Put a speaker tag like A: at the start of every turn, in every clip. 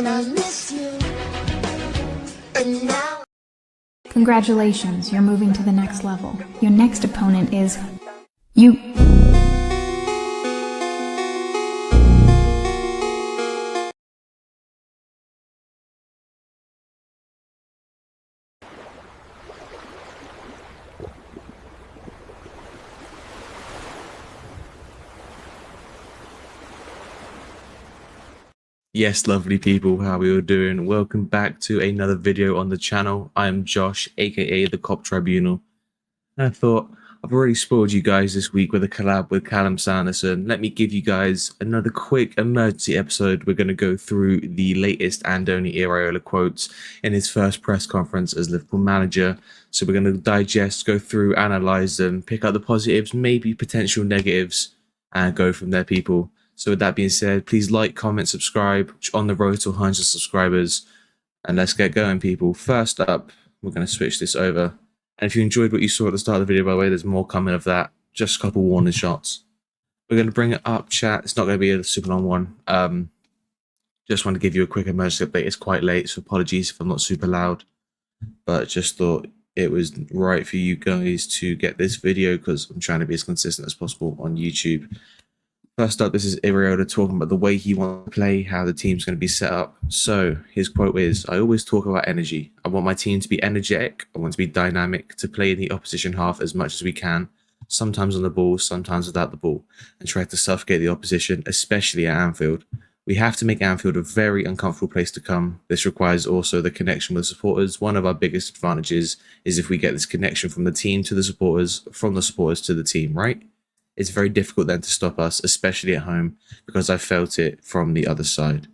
A: and I miss you. And now
B: Congratulations, you're moving to the next level. Your next opponent is you.
C: Yes, lovely people, how we all doing? Welcome back to another video on the channel. I am Josh, aka the Cop Tribunal. And I thought I've already spoiled you guys this week with a collab with Callum Sanderson. Let me give you guys another quick emergency episode. We're going to go through the latest Andoni Iraola quotes in his first press conference as Liverpool manager. So we're going to digest, go through, analyze them, pick out the positives, maybe potential negatives, and go from there, people. So with that being said, please like, comment, subscribe. On the road to 100 subscribers. And let's get going, people. First up, we're going to switch this over. And if you enjoyed what you saw at the start of the video, by the way, there's more coming of that. Just a couple warning shots. We're going to bring it up, chat. It's not going to be a super long one. Just want to give you a quick emergency update. It's quite late, so apologies if I'm not super loud. But just thought it was right for you guys to get this video because I'm trying to be as consistent as possible on YouTube. First up, this is Iraola talking about the way he wants to play, how the team's going to be set up. So his quote is, "I always talk about energy. I want my team to be energetic. I want to be dynamic, to play in the opposition half as much as we can, sometimes on the ball, sometimes without the ball, and try to suffocate the opposition, especially at Anfield. We have to make Anfield a very uncomfortable place to come. This requires also the connection with the supporters. One of our biggest advantages is if we get this connection from the team to the supporters, from the supporters to the team, right? It's very difficult then to stop us, especially at home, because I felt it from the other side."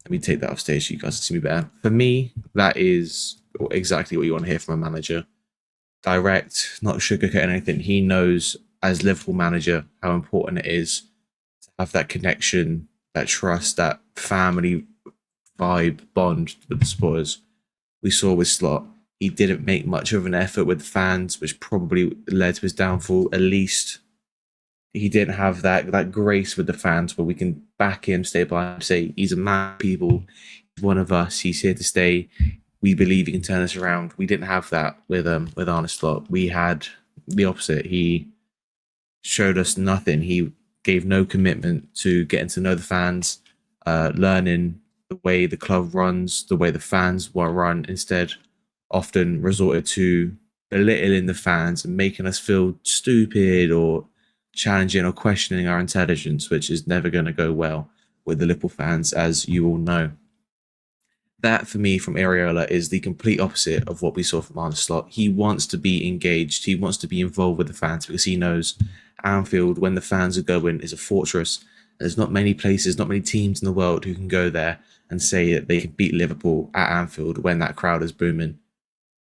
C: Let me take that off stage so you guys can see me better. For me, that is exactly what you want to hear from a manager. Direct, not sugarcoat anything. He knows, as Liverpool manager, how important it is to have that connection, that trust, that family vibe bond with the supporters. We saw with Slot. He didn't make much of an effort with the fans, which probably led to his downfall. At least he didn't have that grace with the fans where we can back him, stay by him, say he's a man of people, he's one of us, he's here to stay. We believe he can turn us around. We didn't have that with Arne Slot. We had the opposite. He showed us nothing. He gave no commitment to getting to know the fans, learning the way the club runs, the way the fans want to run. Instead, often resorted to belittling the fans and making us feel stupid or challenging or questioning our intelligence, which is never going to go well with the Liverpool fans, as you all know. That, for me, from Iraola, is the complete opposite of what we saw from Arne Slot. He wants to be engaged. He wants to be involved with the fans because he knows Anfield, when the fans are going, is a fortress. There's not many places, not many teams in the world who can go there and say that they can beat Liverpool at Anfield when that crowd is booming.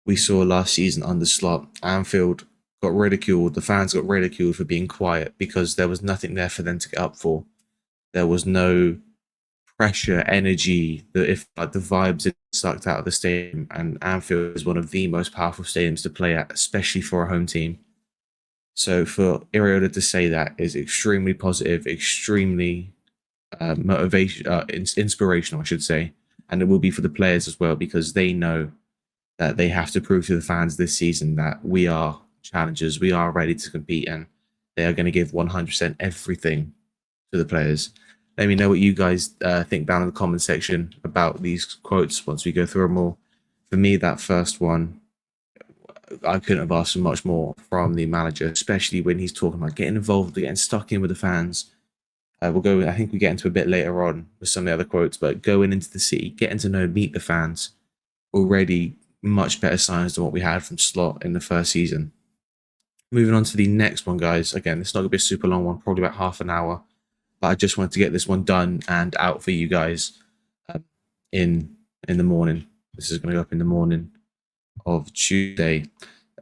C: We saw last season under Slot, Anfield got ridiculed. The fans got ridiculed for being quiet because there was nothing there for them to get up for. There was no pressure, energy, the vibes had sucked out of the stadium. And Anfield is one of the most powerful stadiums to play at, especially for a home team. So for Iraola to say that is extremely positive, extremely inspirational, I should say. And it will be for the players as well, because they know that they have to prove to the fans this season that we are challengers, we are ready to compete, and they are going to give 100% everything to the players. Let me know what you guys think down in the comment section about these quotes once we go through them all. For me, that first one, I couldn't have asked for much more from the manager, especially when he's talking about getting involved, getting stuck in with the fans. We'll go, I think we get into a bit later on with some of the other quotes, but going into the city, getting to know, meet the fans, already much better signs than what we had from Slot in the first season. Moving on to the next one, guys. Again, it's not going to be a super long one, probably about half an hour. But I just wanted to get this one done and out for you guys in the morning. This is going to go up in the morning of Tuesday.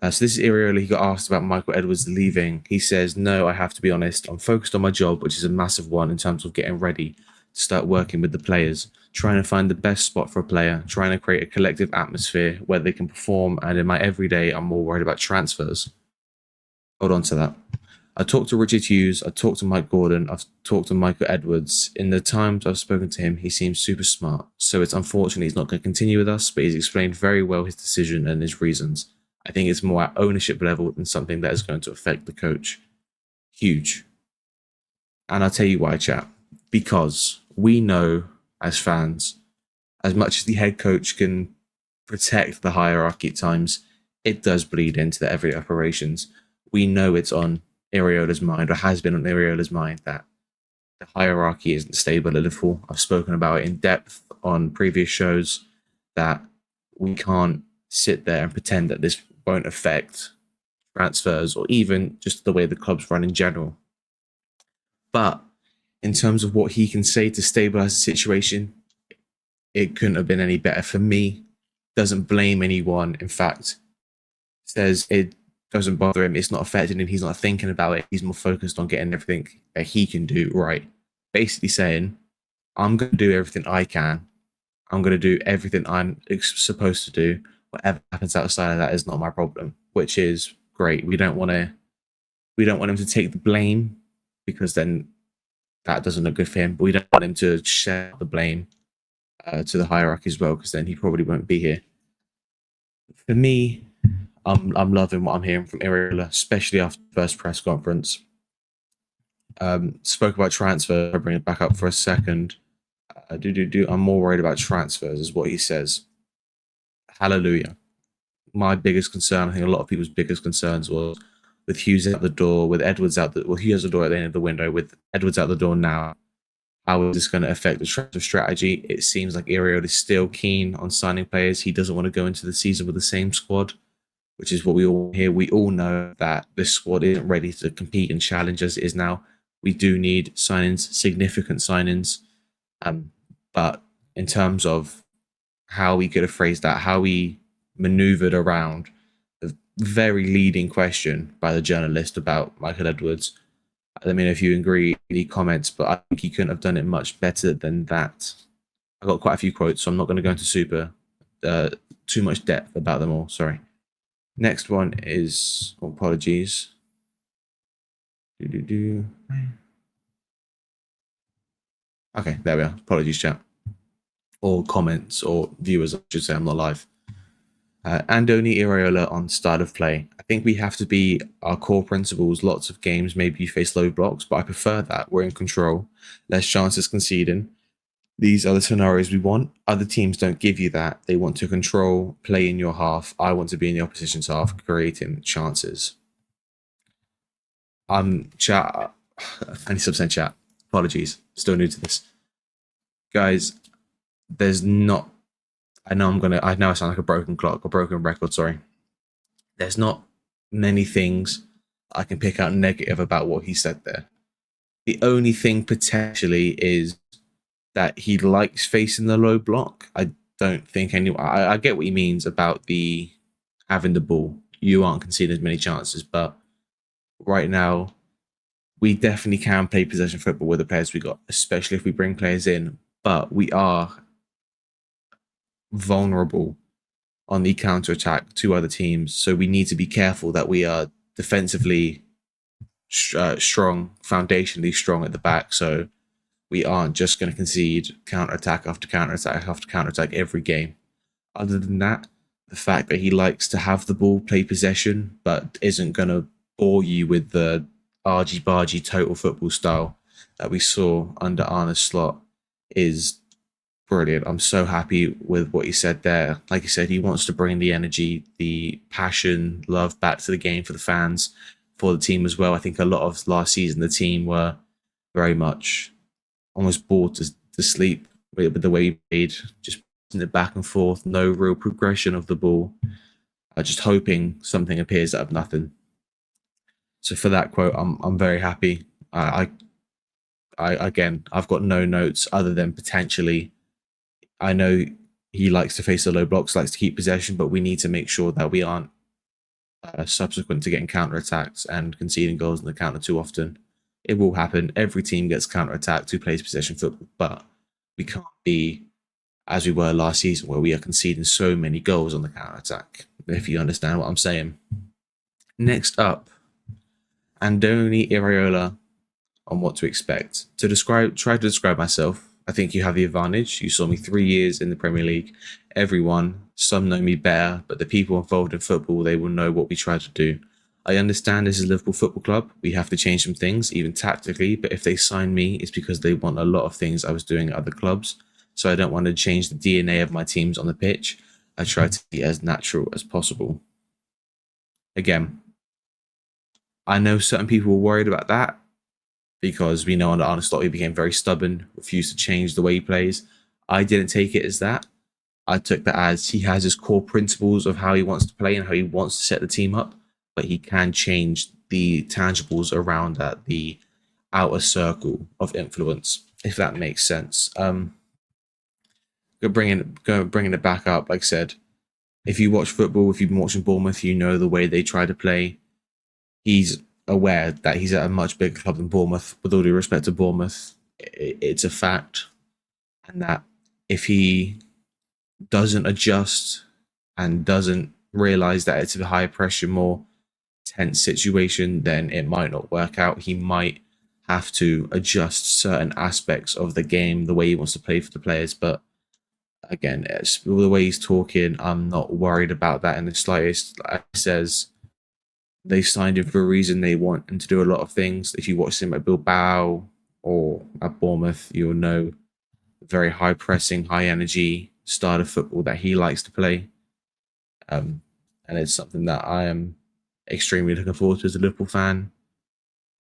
C: So this is Iraola. He got asked about Michael Edwards leaving. He says, "No, I have to be honest. I'm focused on my job, which is a massive one in terms of getting ready to start working with the players, trying to find the best spot for a player, trying to create a collective atmosphere where they can perform. And in my everyday, I'm more worried about transfers." Hold on to that. I talked to Richard Hughes, I talked to Mike Gordon, I've talked to Michael Edwards. In the times I've spoken to him, he seems super smart. So it's unfortunate he's not going to continue with us, but he's explained very well his decision and his reasons. I think it's more at ownership level than something that is going to affect the coach. Huge. And I'll tell you why, chat. Because we know as fans, as much as the head coach can protect the hierarchy at times, it does bleed into the everyday operations. We know it's on Iraola's mind, or has been on Iraola's mind, that the hierarchy isn't stable at Liverpool. I've spoken about it in depth on previous shows, that we can't sit there and pretend that this won't affect transfers or even just the way the club's run in general. But in terms of what he can say to stabilize the situation, it couldn't have been any better for me. Doesn't blame anyone. In fact, says it doesn't bother him. It's not affecting him. He's not thinking about it. He's more focused on getting everything that he can do right. Basically saying, I'm going to do everything I can. I'm going to do everything I'm supposed to do. Whatever happens outside of that is not my problem, which is great. We don't want him to take the blame, because then that doesn't look good for him. But we don't want him to share the blame to the hierarchy as well, because then he probably won't be here. For me, I'm loving what I'm hearing from Iraola, especially after the first press conference. Spoke about transfer. I'll bring it back up for a second. I'm more worried about transfers, is what he says. Hallelujah. My biggest concern, I think a lot of people's biggest concerns, was with Hughes out the door, with Edwards out Hughes out the door at the end of the window, with Edwards out the door now. How is this going to affect the transfer strategy? It seems like Iraola is still keen on signing players. He doesn't want to go into the season with the same squad, which is what we all hear. We all know that this squad isn't ready to compete and challenge as it is now. We do need signings, significant signings. But in terms of how we could have phrased that, how we maneuvered around the very leading question by the journalist about Michael Edwards, let me know if you agree in the comments, but I think he couldn't have done it much better than that. I got quite a few quotes, so I'm not going to go into too much depth about them all. Sorry. Next one is, apologies. Okay, there we are. Apologies, chat. Or comments, or viewers, I should say. I'm not live. Andoni Iraola on style of play. I think we have to be our core principles. Lots of games, maybe you face low blocks, but I prefer that. We're in control. Less chances conceding. These are the scenarios we want. Other teams don't give you that. They want to control, play in your half. I want to be in the opposition's half, creating chances. Chat. 90% chat. Apologies. Still new to this. Guys, there's not... I know I sound like a broken clock, a broken record, sorry. There's not many things I can pick out negative about what he said there. The only thing potentially is that he likes facing the low block. I don't think anyone... I get what he means about the having the ball. You aren't conceding as many chances, but right now, we definitely can play possession football with the players we got, especially if we bring players in. But we are vulnerable on the counter-attack to other teams, so we need to be careful that we are defensively strong, foundationally strong at the back, so we aren't just going to concede counter-attack after counter-attack after counter-attack every game. Other than that, the fact that he likes to have the ball, play possession, but isn't going to bore you with the argy-bargy total football style that we saw under Arne Slot is brilliant. I'm so happy with what he said there. Like he said, he wants to bring the energy, the passion, love back to the game for the fans, for the team as well. I think a lot of last season, the team were very much almost bored to sleep with the way he played, just putting it back and forth, no real progression of the ball, just hoping something appears out of nothing. So for that quote, I'm very happy. Again, I've got no notes other than potentially, I know he likes to face the low blocks, likes to keep possession, but we need to make sure that we aren't subsequent to getting counter-attacks and conceding goals in the counter too often. It will happen. Every team gets counter-attacked who plays possession football, but we can't be as we were last season, where we are conceding so many goals on the counter-attack, if you understand what I'm saying. Next up, Andoni Iraola on what to expect. Try to describe myself. I think you have the advantage. You saw me 3 years in the Premier League. Everyone, some know me better, but the people involved in football, they will know what we try to do. I understand this is Liverpool Football Club. We have to change some things, even tactically, but if they sign me, it's because they want a lot of things I was doing at other clubs. So I don't want to change the DNA of my teams on the pitch. I try to be as natural as possible. Again, I know certain people were worried about that because we know under Arne Slot he became very stubborn, refused to change the way he plays. I didn't take it as that. I took that as he has his core principles of how he wants to play and how he wants to set the team up, but he can change the tangibles around that, the outer circle of influence, if that makes sense. Bringing it back up, like I said, if you watch football, if you've been watching Bournemouth, you know the way they try to play. He's aware that he's at a much bigger club than Bournemouth. With all due respect to Bournemouth, it's a fact, and that if he doesn't adjust and doesn't realize that it's a high pressure, more tense situation, then it might not work out. He might have to adjust certain aspects of the game, the way he wants to play for the players. But again, it's, the way he's talking, I'm not worried about that in the slightest. Like he says, they signed him for a reason. They want him to do a lot of things. If you watch him at Bilbao or at Bournemouth, you'll know very high pressing, high energy style of football that he likes to play. And it's something that I am extremely looking forward to as a Liverpool fan.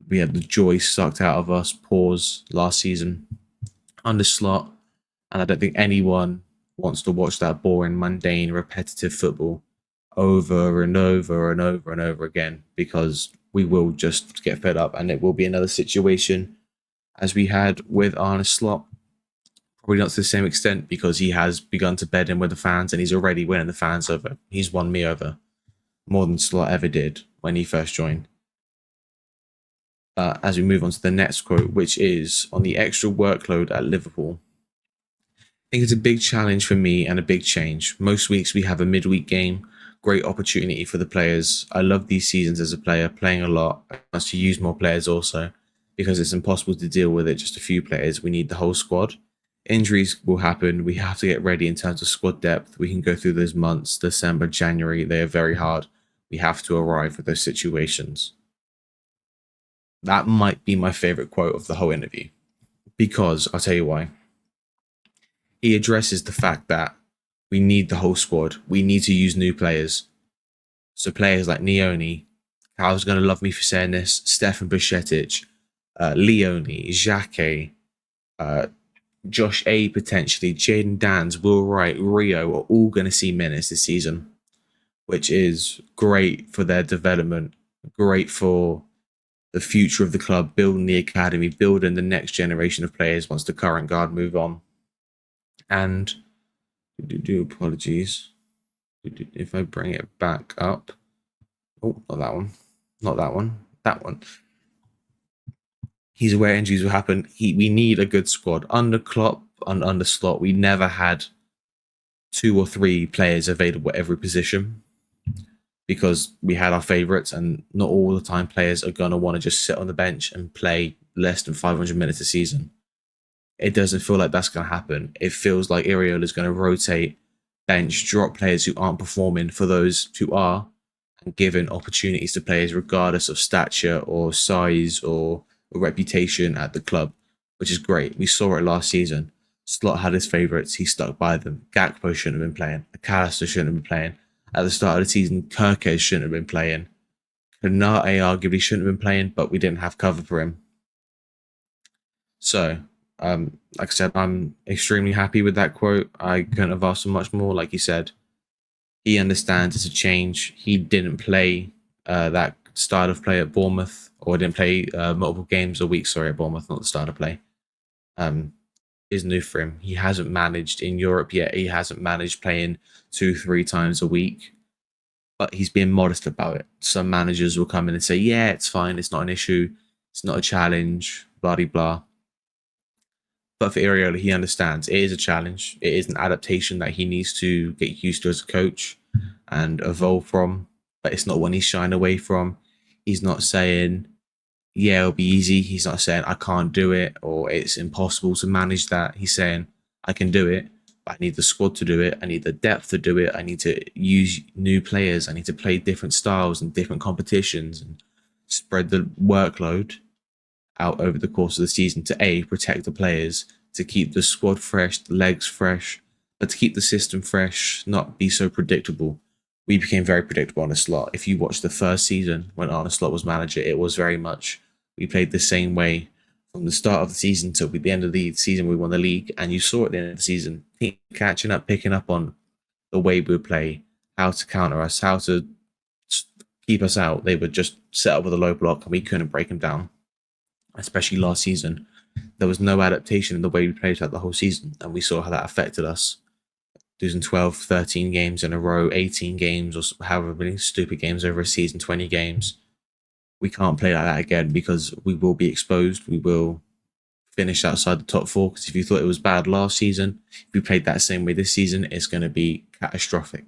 C: We had the joy sucked out of us, pause, last season under Slot, and I don't think anyone wants to watch that boring, mundane, repetitive football over and over and over and over again, because we will just get fed up, and it will be another situation as we had with Arne Slot. Probably not to the same extent, because he has begun to bed in with the fans and he's already winning the fans over. He's won me over more than Slot ever did when he first joined. As we move on to the next quote, which is on the extra workload at Liverpool. I think it's a big challenge for me and a big change. Most weeks we have a midweek game, great opportunity for the players. I love these seasons as a player, playing a lot. I want to use more players also, because it's impossible to deal with it just a few players. We need the whole squad. Injuries will happen. We have to get ready in terms of squad depth. We can go through those months, December, January. They are very hard. We have to arrive at those situations. That might be my favorite quote of the whole interview, because I'll tell you why. He addresses the fact that we need the whole squad. We need to use new players. So players like Nioni, Cal's going to love me for saying this, Stefan Bajcetic, Leone, Xhaka, Josh A potentially, Jaden Dans, Will Wright, Rio are all going to see minutes this season, which is great for their development, great for the future of the club, building the academy, building the next generation of players once the current guard move on. And apologies if I bring it back up. Oh, not that one. Not that one. That one. He's aware injuries will happen. We need a good squad. Under Klopp and under Slot, we never had 2 or 3 players available at every position, because we had our favourites, and not all the time players are going to want to just sit on the bench and play less than 500 minutes a season. It doesn't feel like that's going to happen. It feels like Iraola is going to rotate, bench, drop players who aren't performing for those who are, and giving opportunities to players regardless of stature or size or reputation at the club, which is great. We saw it last season. Slot had his favourites. He stuck by them. Gakpo shouldn't have been playing. McAllister shouldn't have been playing. At the start of the season, Kirkes shouldn't have been playing. Konate arguably shouldn't have been playing, but we didn't have cover for him. So, like I said, I'm extremely happy with that quote. I couldn't have asked for much more. Like you said, he understands it's a change. He didn't play that style of play at Bournemouth, or didn't play multiple games a week, at Bournemouth, not the style of play. Is new for him. He hasn't managed in Europe yet. He hasn't managed playing 2-3 times a week, but he's being modest about it. Some managers will come in and say, yeah, it's fine. It's not an issue. It's not a challenge, blah, blah, blah. But for Iraola, he understands it is a challenge. It is an adaptation that he needs to get used to as a coach and evolve from. But it's not one he's shying away from. He's not saying, yeah, it'll be easy. He's not saying I can't do it or it's impossible to manage that. He's saying I can do it, but I need the squad to do it. I need the depth to do it. I need to use new players. I need to play different styles and different competitions and spread the workload out over the course of the season to protect the players, to keep the squad fresh, the legs fresh, but to keep the system fresh, not be so predictable. We became very predictable on the slot. If you watch the first season when Arne Slot was manager, it was very much we played the same way from the start of the season to the end of the season. We won the league, and you saw at the end of the season catching up, picking up on the way we would play, how to counter us, how to keep us out. They would just set up with a low block, and we couldn't break them down. Especially last season, there was no adaptation in the way we played throughout the whole season, and we saw how that affected us. Losing 12, 13 games in a row, 18 games, or however many stupid games over a season, 20 games. We can't play like that again because we will be exposed. We will finish outside the top four. Because if you thought it was bad last season, if we played that same way this season, it's going to be catastrophic.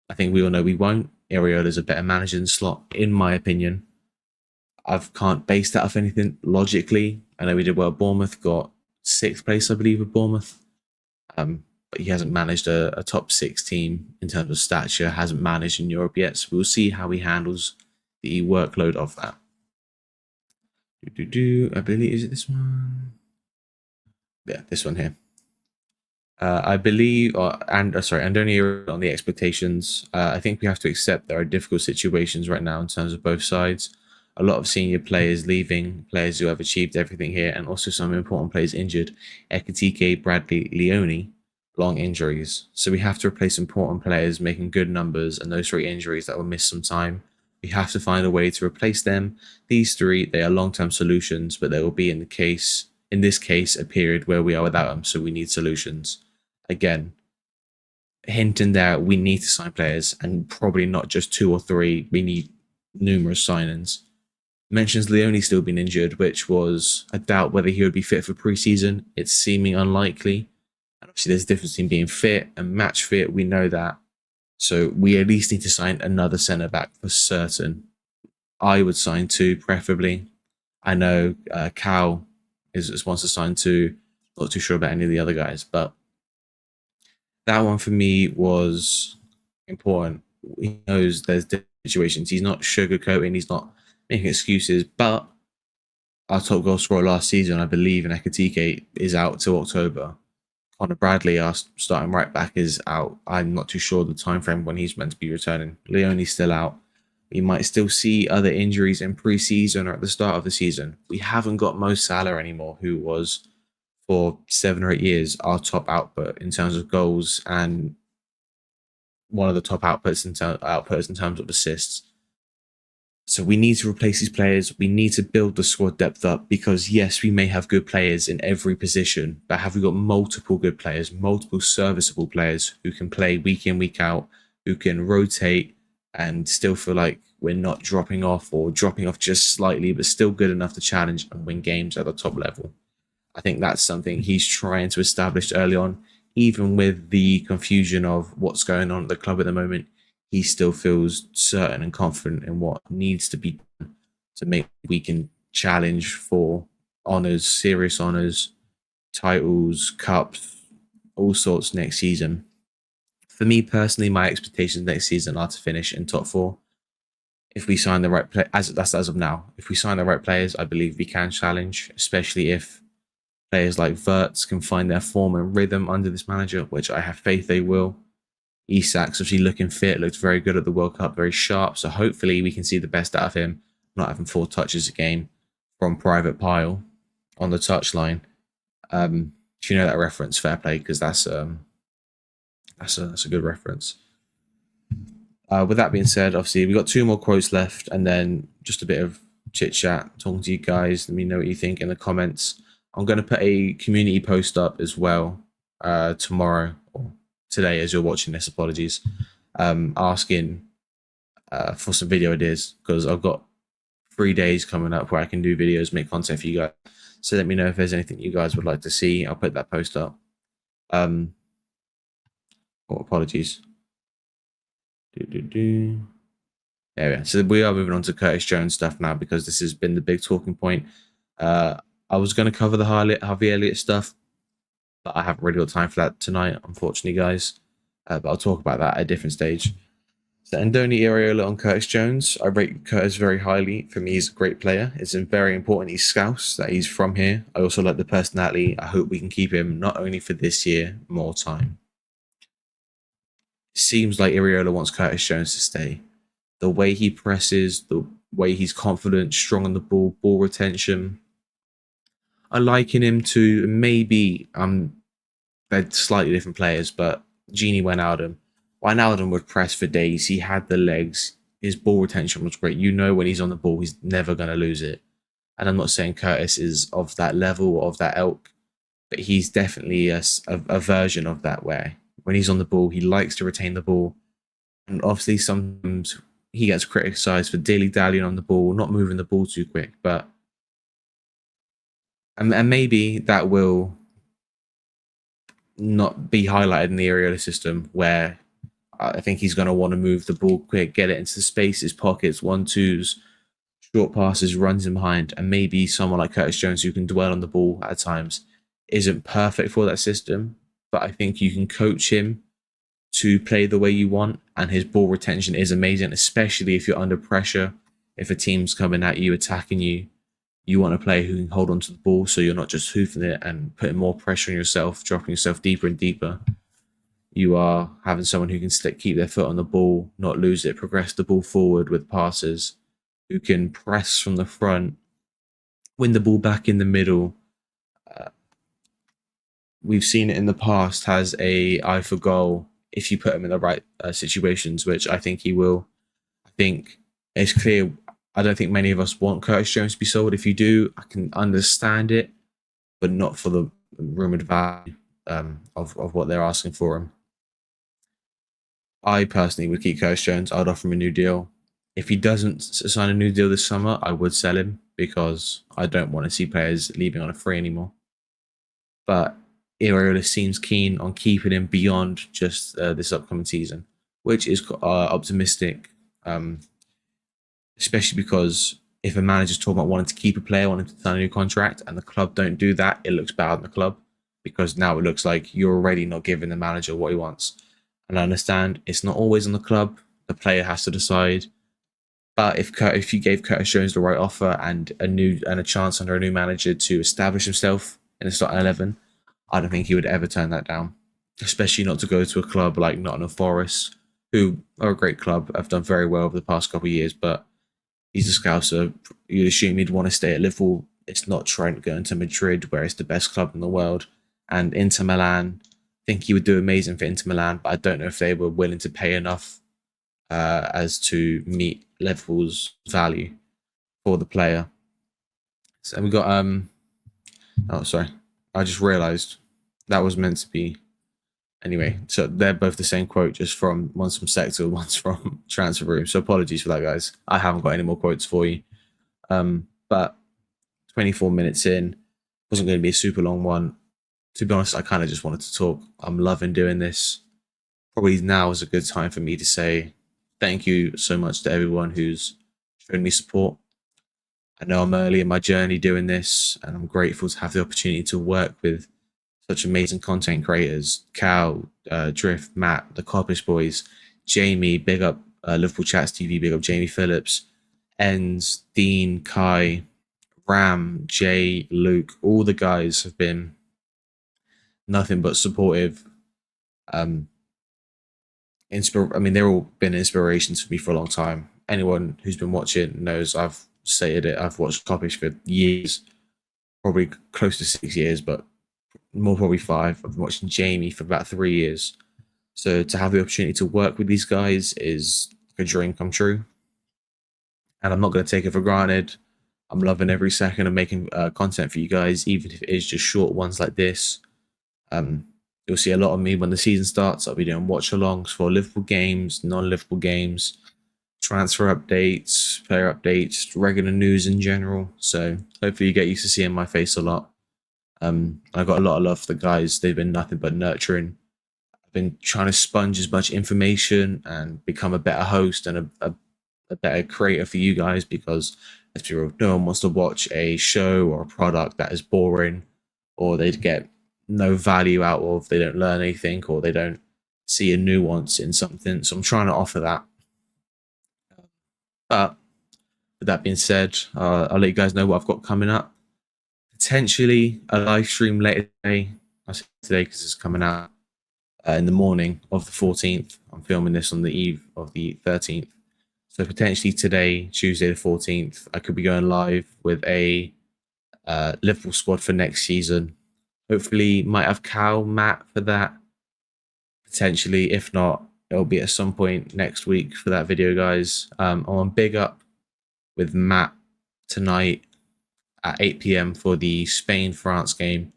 C: I think we all know we won't. Iraola's a better manager than Slot, in my opinion. I can't base that off anything logically. I know we did well at Bournemouth, got 6th place, I believe, at Bournemouth. But he hasn't managed a top 6 team in terms of stature, hasn't managed in Europe yet. So we'll see how he handles the workload of that. I believe, is it this one? Yeah, this one here. I believe, Andoni Iraola on the expectations. I think we have to accept there are difficult situations right now in terms of both sides. A lot of senior players leaving, players who have achieved everything here, and also some important players injured. Ekitike, Bradley, Leone, long injuries. So we have to replace important players making good numbers, and those 3 injuries that will miss some time. We have to find a way to replace them. These 3, they are long-term solutions, but there will be in this case, a period where we are without them, so we need solutions. Again, hinting that we need to sign players, and probably not just 2 or 3. We need numerous signings. Mentions Leone still been injured, which was a doubt whether he would be fit for preseason. It's seeming unlikely. And obviously, there's a difference between being fit and match fit. We know that. So we at least need to sign another centre back for certain. I would sign 2, preferably. I know Cal wants to sign 2. Not too sure about any of the other guys, but that one for me was important. He knows there's situations. He's not sugarcoating. He's not making excuses. But our top goal scorer last season, I believe, in Ekitike, is out till October. Connor Bradley, our starting right back, is out. I'm not too sure the time frame when he's meant to be returning. Leone's still out. We might still see other injuries in pre-season or at the start of the season. We haven't got Mo Salah anymore, who was for 7 or 8 years our top output in terms of goals and one of the top outputs in terms of assists. So we need to replace these players. We need to build the squad depth up because, yes, we may have good players in every position, but have we got multiple good players, multiple serviceable players who can play week in, week out, who can rotate and still feel like we're not dropping off or dropping off just slightly, but still good enough to challenge and win games at the top level? I think that's something he's trying to establish early on, even with the confusion of what's going on at the club at the moment. He still feels certain and confident in what needs to be done to make we can challenge for honours, serious honours, titles, cups, all sorts next season. For me personally, my expectations next season are to finish in top 4. If we sign the right that's as of now. If we sign the right players, I believe we can challenge, especially if players like Wirtz can find their form and rhythm under this manager, which I have faith they will. Isak's obviously looking fit, looked very good at the World Cup, very sharp. So hopefully we can see the best out of him, not having 4 touches a game from Private Pile on the touchline. If you know that reference, fair play, because that's a good reference. With that being said, obviously we've got 2 more quotes left, and then just a bit of chit chat, talking to you guys. Let me know what you think in the comments. I'm going to put a community post up as well tomorrow or today as you're watching this, apologies, asking for some video ideas, because I've got 3 days coming up where I can do videos, make content for you guys. So let me know if there's anything you guys would like to see. I'll put that post up. Apologies. There we are. So we are moving on to Curtis Jones stuff now because this has been the big talking point. I was going to cover the Harvey Elliott stuff, but I haven't really got time for that tonight, unfortunately, guys. But I'll talk about that at a different stage. So Andoni Iraola on Curtis Jones. I rate Curtis very highly. For me, he's a great player. It's very important he's Scouse, that he's from here. I also like the personality. I hope we can keep him not only for this year, more time. It seems like Iraola wants Curtis Jones to stay. The way he presses, the way he's confident, strong on the ball, ball retention. I liken him to maybe they're slightly different players, but Gini Wijnaldum. Wijnaldum would press for days. He had the legs. His ball retention was great. You know when he's on the ball, he's never going to lose it. And I'm not saying Curtis is of that level or of that ilk, but he's definitely a version of that where when he's on the ball, he likes to retain the ball. And obviously sometimes he gets criticised for dilly-dallying on the ball, not moving the ball too quick. But and maybe that will not be highlighted in the Iraola system, where I think he's going to want to move the ball quick, get it into the spaces, pockets, 1-2s, short passes, runs in behind, and maybe someone like Curtis Jones who can dwell on the ball at times isn't perfect for that system. But I think you can coach him to play the way you want, and his ball retention is amazing, especially if you're under pressure. If a team's coming at you, attacking you, you want a player who can hold on to the ball so you're not just hoofing it and putting more pressure on yourself, dropping yourself deeper and deeper. You are having someone who can keep their foot on the ball, not lose it, progress the ball forward with passes, who can press from the front, win the ball back in the middle. We've seen it in the past, has a eye for goal if you put him in the right situations, which I think he will. I think it's clear. I don't think many of us want Curtis Jones to be sold. If you do, I can understand it, but not for the rumoured value of what they're asking for him. I personally would keep Curtis Jones. I'd offer him a new deal. If he doesn't sign a new deal this summer, I would sell him because I don't want to see players leaving on a free anymore. But Iraola seems keen on keeping him beyond just this upcoming season, which is optimistic. Especially because if a manager's talking about wanting to keep a player, wanting to sign a new contract, and the club don't do that, it looks bad on the club, because now it looks like you're already not giving the manager what he wants. And I understand it's not always on the club. The player has to decide. But if you gave Curtis Jones the right offer and a chance under a new manager to establish himself in the starting 11, I don't think he would ever turn that down. Especially not to go to a club like Nottingham Forest, who are a great club, have done very well over the past couple of years, but he's a Scouser. You'd assume he'd want to stay at Liverpool. It's not Trent going to Madrid, where it's the best club in the world. And Inter Milan, I think he would do amazing for Inter Milan, but I don't know if they were willing to pay enough as to meet Liverpool's value for the player. So we got oh sorry, I just realised that was meant to be. Anyway, so they're both the same quote, just from one's from Sector, one's from Transfer Room. So apologies for that, guys. I haven't got any more quotes for you. But 24 minutes in, wasn't going to be a super long one. To be honest, I kind of just wanted to talk. I'm loving doing this. Probably now is a good time for me to say thank you so much to everyone who's shown me support. I know I'm early in my journey doing this, and I'm grateful to have the opportunity to work with such amazing content creators: Cal, Drift, Matt, the Coppish Boys, Jamie, big up Liverpool Chats TV, big up Jamie Phillips, Enz, Dean, Kai, Ram, Jay, Luke. All the guys have been nothing but supportive. They're all been inspirations for me for a long time. Anyone who's been watching knows I've stated it. I've watched Coppish for years, probably close to 6 years, but more probably 5. I've been watching Jamie for about 3 years. So to have the opportunity to work with these guys is a dream come true. And I'm not going to take it for granted. I'm loving every second of making content for you guys, even if it is just short ones like this. You'll see a lot of me when the season starts. I'll be doing watch-alongs for Liverpool games, non-Liverpool games, transfer updates, player updates, regular news in general. So hopefully you get used to seeing my face a lot. I got a lot of love for the guys. They've been nothing but nurturing. I've been trying to sponge as much information and become a better host and a a better creator for you guys, because let's be real, no one wants to watch a show or a product that is boring, or they'd get no value out of, they don't learn anything, or they don't see a nuance in something. So I'm trying to offer that. But with that being said, I'll let you guys know what I've got coming up. Potentially a live stream later today. I say today because it's coming out in the morning of the 14th. I'm filming this on the eve of the 13th. So potentially today, Tuesday the 14th, I could be going live with a Liverpool squad for next season. Hopefully might have Cal, Matt for that. Potentially, if not, it'll be at some point next week for that video, guys. I'm on Big Up with Matt tonight at 8 p.m. for the Spain-France game.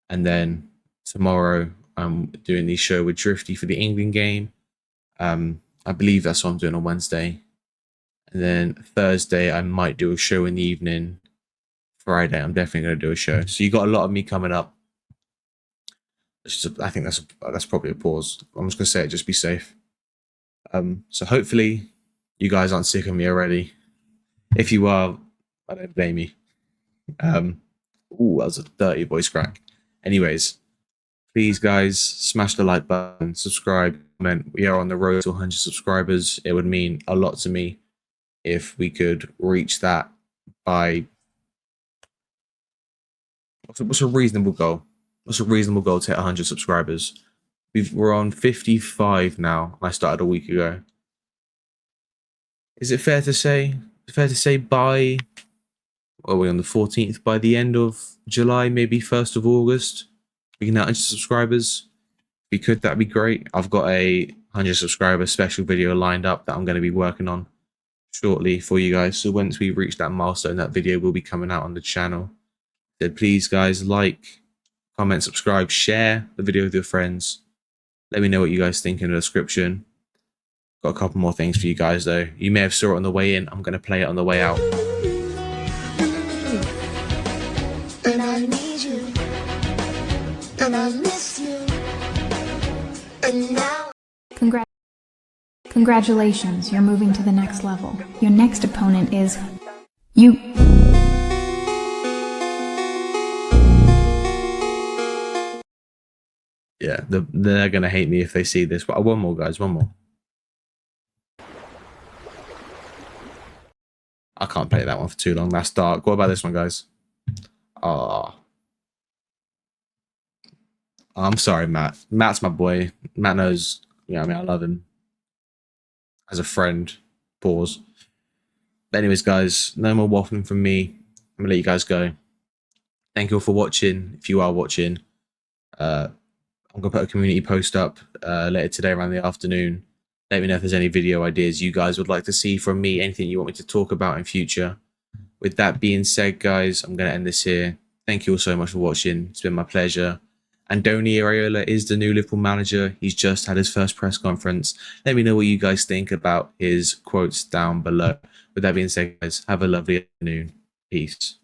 C: And then tomorrow, I'm doing the show with Drifty for the England game. I believe that's what I'm doing on Wednesday. And then Thursday, I might do a show in the evening. Friday, I'm definitely going to do a show. So you got a lot of me coming up. I think that's probably a pause. I'm just going to say it, just be safe. So hopefully you guys aren't sick of me already. If you are, I don't blame you. Ooh, that was a dirty voice crack. Anyways, please guys, smash the like button, subscribe, comment. We are on the road to 100 subscribers. It would mean a lot to me if we could reach that by... What's a reasonable goal? What's a reasonable goal to hit 100 subscribers? We're on 55 now. I started a week ago. Is it fair to say? Fair to say by... Are we on the 14th? By the end of July, maybe 1st of August, we can hit 100 subscribers. If we could, that'd be great. I've got a 100 subscriber special video lined up that I'm going to be working on shortly for you guys. So once we reach that milestone, that video will be coming out on the channel. So please, guys, like, comment, subscribe, share the video with your friends. Let me know what you guys think in the description. Got a couple more things for you guys, though. You may have saw it on the way in. I'm going to play it on the way out.
A: And I need you, and I miss you, and now
B: Congratulations, you're moving to the next level. Your next opponent is you.
C: Yeah, they're going to hate me if they see this. But one more, guys, one more. I can't play that one for too long. That's dark. What about this one, guys? Oh, I'm sorry, Matt. Matt's my boy. Matt knows, you know what I mean, I love him as a friend. Pause. But anyways, guys, no more waffling from me. I'm going to let you guys go. Thank you all for watching. If you are watching, I'm going to put a community post up later today around the afternoon. Let me know if there's any video ideas you guys would like to see from me, anything you want me to talk about in future. With that being said, guys, I'm going to end this here. Thank you all so much for watching. It's been my pleasure. Andoni Iraola is the new Liverpool manager. He's just had his first press conference. Let me know what you guys think about his quotes down below. With that being said, guys, have a lovely afternoon. Peace.